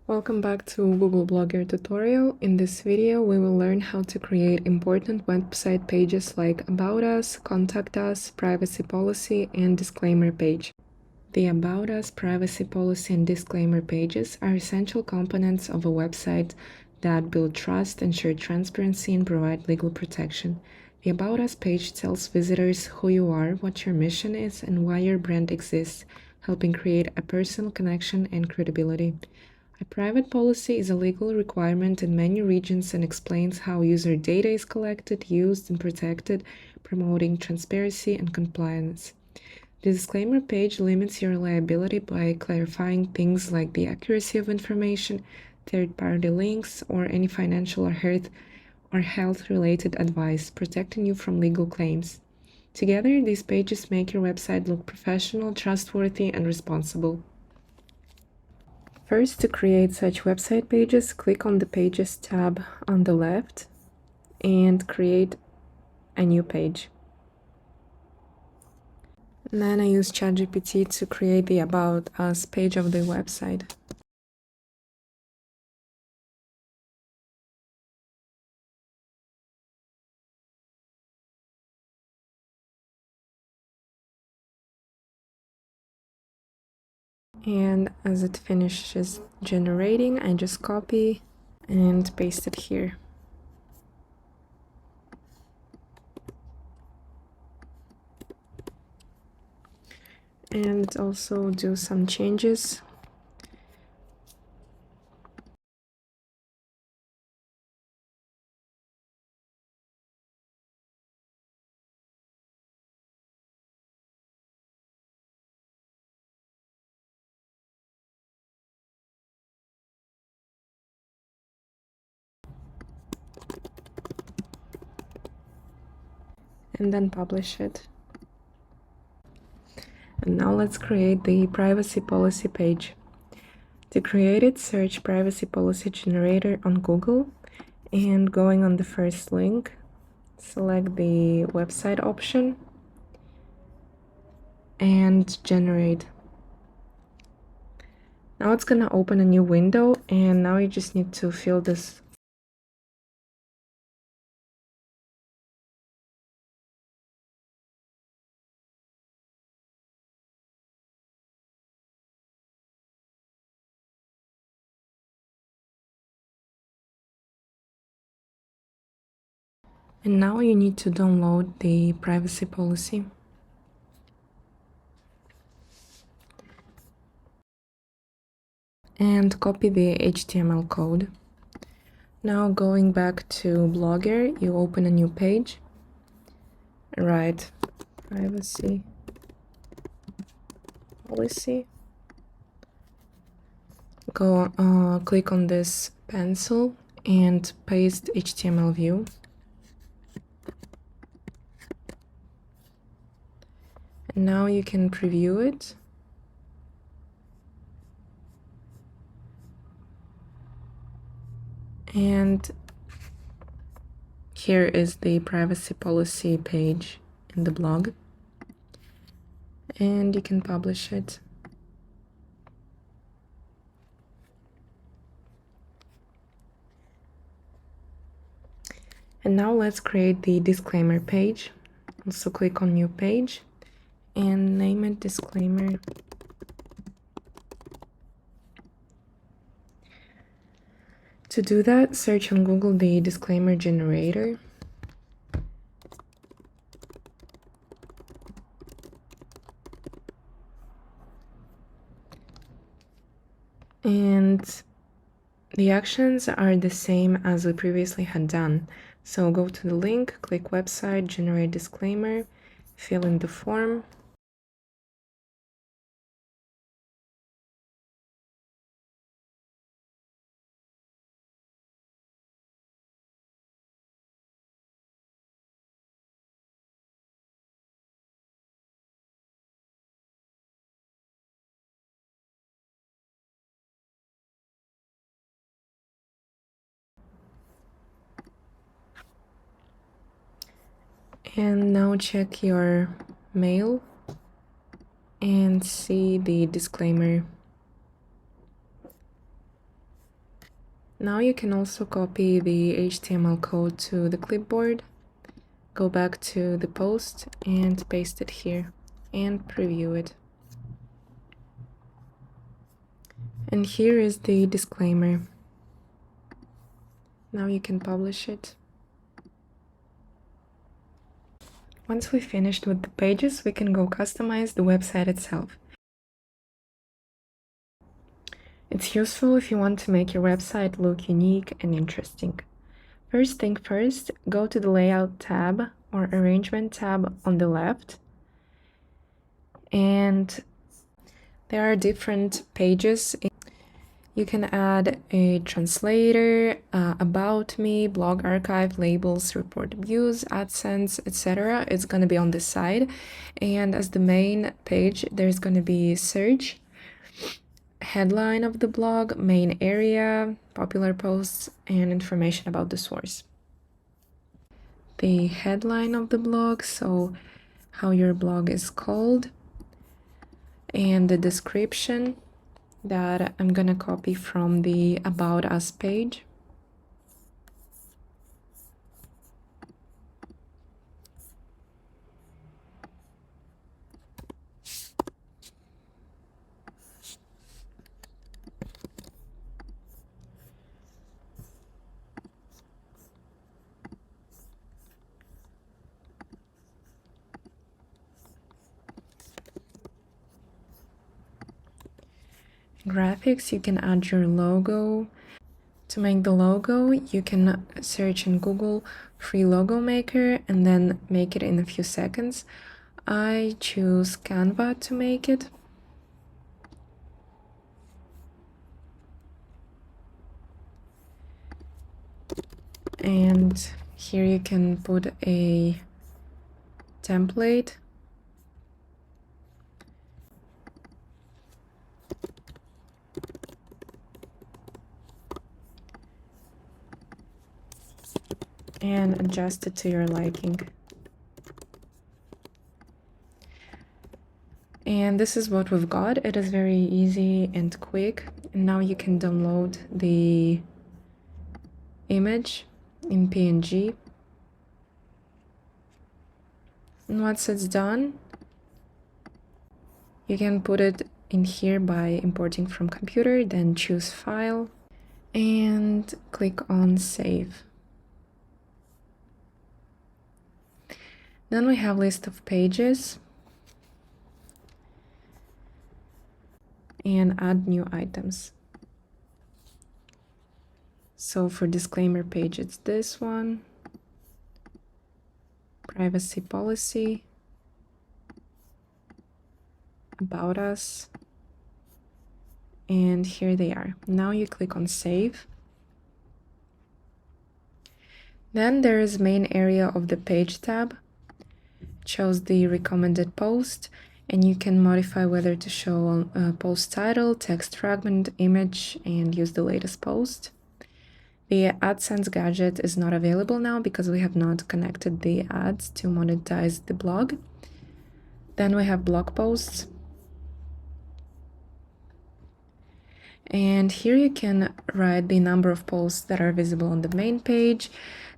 Welcome back to Google Blogger tutorial. In this video, we will learn how to create important website pages like About Us, Contact Us, Privacy Policy, and Disclaimer page. The About Us, Privacy Policy, and Disclaimer pages are essential components of a website that build trust, ensure transparency, and provide legal protection. The About Us page tells visitors who you are, what your mission is, and why your brand exists, helping create a personal connection and credibility. A private policy is a legal requirement in many regions and explains how user data is collected, used, and protected, promoting transparency and compliance. The disclaimer page limits your liability by clarifying things like the accuracy of information, third-party links, or any financial or health-related advice, protecting you from legal claims. Together, these pages make your website look professional, trustworthy, and responsible. First, to create such website pages, click on the Pages tab on the left and create a new page. And then I use ChatGPT to create the About Us page of the website. And as it finishes generating, I just copy and paste it here. And also do some changes. And then publish it. And now let's create the privacy policy page. To create it, search Privacy Policy Generator on Google, and going on the first link, select the website option and generate. Now it's gonna open a new window, and now you just need to fill this. And now you need to download the privacy policy. And copy the HTML code. Now going back to Blogger, you open a new page, write privacy policy. Click on this pencil and paste HTML view. And now you can preview it. And here is the privacy policy page in the blog. And you can publish it. And now let's create the disclaimer page. Also click on new page and name it disclaimer. To do that, search on Google the disclaimer generator. And the actions are the same as we previously had done. So go to the link, click website, generate disclaimer, fill in the form. And now check your mail and see the disclaimer. Now you can also copy the HTML code to the clipboard, go back to the post and paste it here and preview it. And here is the disclaimer. Now you can publish it. Once we finished with the pages, we can go customize the website itself. It's useful if you want to make your website look unique and interesting. First thing first, go to the Layout tab or Arrangement tab on the left. And there are different pages. You can add a translator, about me, blog archive, labels, report views, AdSense, etc. It's going to be on this side. And as the main page, there's going to be search, headline of the blog, main area, popular posts, and information about the source. The headline of the blog, so how your blog is called, and the description that I'm gonna copy from the About Us page. Graphics, you can add your logo. To make the logo, you can search in Google free logo maker and then make it in a few seconds. I choose Canva to make it. And here you can put a template. And adjust it to your liking. And this is what we've got. It is very easy and quick. And now you can download the image in PNG. And once it's done, you can put it in here by importing from computer, then choose File and click on Save. Then we have list of pages and add new items. So for disclaimer page, it's this one, privacy policy, about us, and here they are. Now you click on Save. Then there is main area of the page tab. Shows the recommended post, and you can modify whether to show post title, text fragment, image, and use the latest post. The AdSense gadget is not available now because we have not connected the ads to monetize the blog. Then we have blog posts. And here you can write the number of posts that are visible on the main page,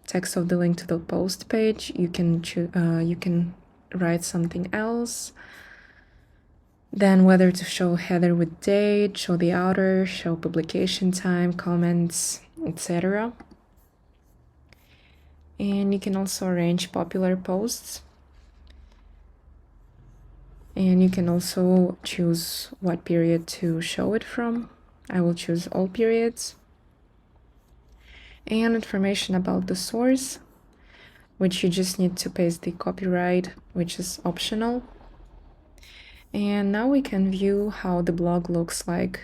text of the link to the post page. You can write something else. Then whether to show header with date, show the outer, show publication time, comments, etc. And you can also arrange popular posts. And you can also choose what period to show it from. I will choose all periods. And information about the source, which you just need to paste the copyright, which is optional. And now we can view how the blog looks like.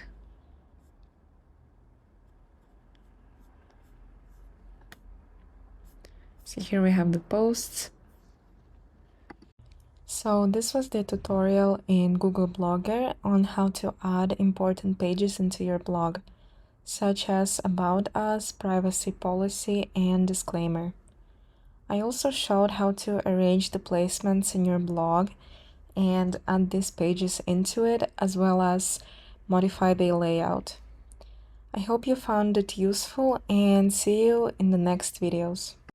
So here we have the posts. So this was the tutorial in Google Blogger on how to add important pages into your blog, such as About Us, Privacy Policy, and Disclaimer. I also showed how to arrange the placements in your blog and add these pages into it, as well as modify the layout. I hope you found it useful and see you in the next videos.